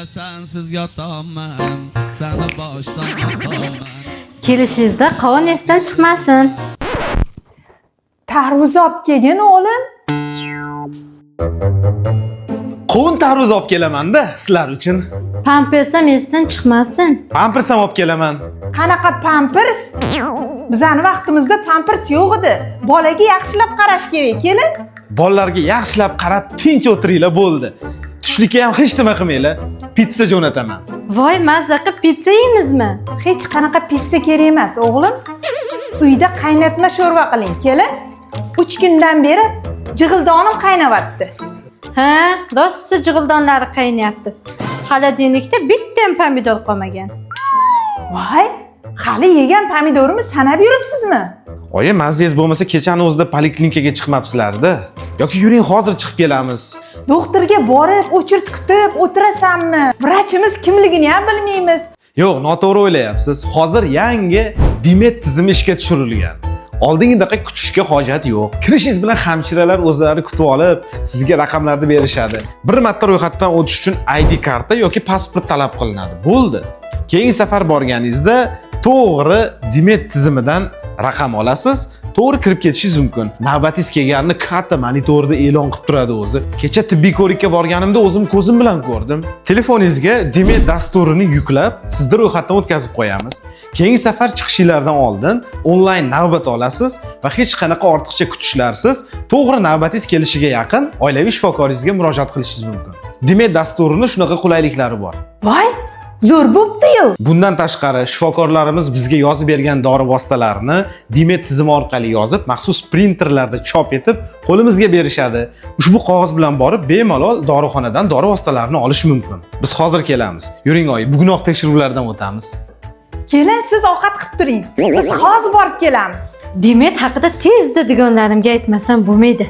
sensiz yotaman, seni boshdan yotaman. Kelishingizda qovun esdan chiqmasin. Tarvuz olib kelgin o'g'lim. Qovun tarvuz olib kelaman-da sizlar uchun. Pampersam esdan chiqmasin. Pampers ham olib kelaman. Qanaqa pampers? Bizning vaqtimizda pampers yo'q edi. Bolaga yaxshilab qarash kerak, kelin. Bolalarga yaxshilab qarab tinch o'tiringlar bo'ldi. Tushlikka ham hech nima qilmanglar. Pizza jo'nataman. Voy, mazza qilib pizza yeymizmi? Hech qanaqa pizza kerak emas, o'g'lim. Uyda qaynatma sho'rva qiling, kelin. 3 kundan beri jig'ildonim qaynavyapti. Ha, rosti jig'ildonlari qaynayapti. Xolodilnikda bitta ham pomidor qolmagan. Voy, hali yegan pomidorni sanab yuribsizmi? Oyi, mazangiz bo'lmasa kechani o'zida poliklinikaga chiqmabsizlar-da. Yoki yuring, hozir chiqib kelamiz. Doktorga borib, o'chirt kutib o'tirasanmi? Vrachimiz kimligini ham bilmaymiz. Yo'q, noto'g'ri o'ylayapsiz. Hozir yangi Dimet tizimi ishga tushirilgan. Oldingidaqa kutishga hojat yo'q. Kirishingiz bilan hamshiralar o'zlari kutib olib, sizga raqamlarni berishadi. Bir marta ro'yxatdan o'tish uchun ID karta yoki pasport talab qilinadi. Bo'ldi. Keyingi safar borganingizda to'g'ri Dimet tizimidan raqam olasiz, to'g'ri kirib ketishingiz mumkin. Navbatingiz kelganini katta monitorda e'lon qilib turadi o'zi. Kecha tibbiy ko'rikka borganimda o'zim ko'zim bilan ko'rdim. Telefoningizga Dimet dasturini yuklab, sizni ro'yxatdan o'tkazib qo'yamiz. Keyingi safar chiqishingizdan oldin onlayn navbat olasiz va hech qanaqa ortiqcha kutishlarsiz to'g'ri navbatingiz kelishiga yaqin oilaviy shifokoringizga murojaat qilishingiz mumkin. Dimet dasturini shunaqa qulayliklari bor. Voy, zo'r bo'pti-yu. Bundan tashqari shifokorlarimiz bizga yozib bergan dori vositalarini Dimet tizimi orqali yozib, maxsus printerlarda chop etib, qo'limizga berishadi. Ushbu qog'oz bilan borib, bemalol dorixonadan dori vositalarini olish mumkin. Biz hozir kelamiz. Yuring oyi, bugunoq tekshiruvlardan o'tamiz. Kelin, siz ovqat qilib turing. Biz hozir borib kelamiz. Demet haqida tezda deganlarimga aytmasam bo'lmaydi.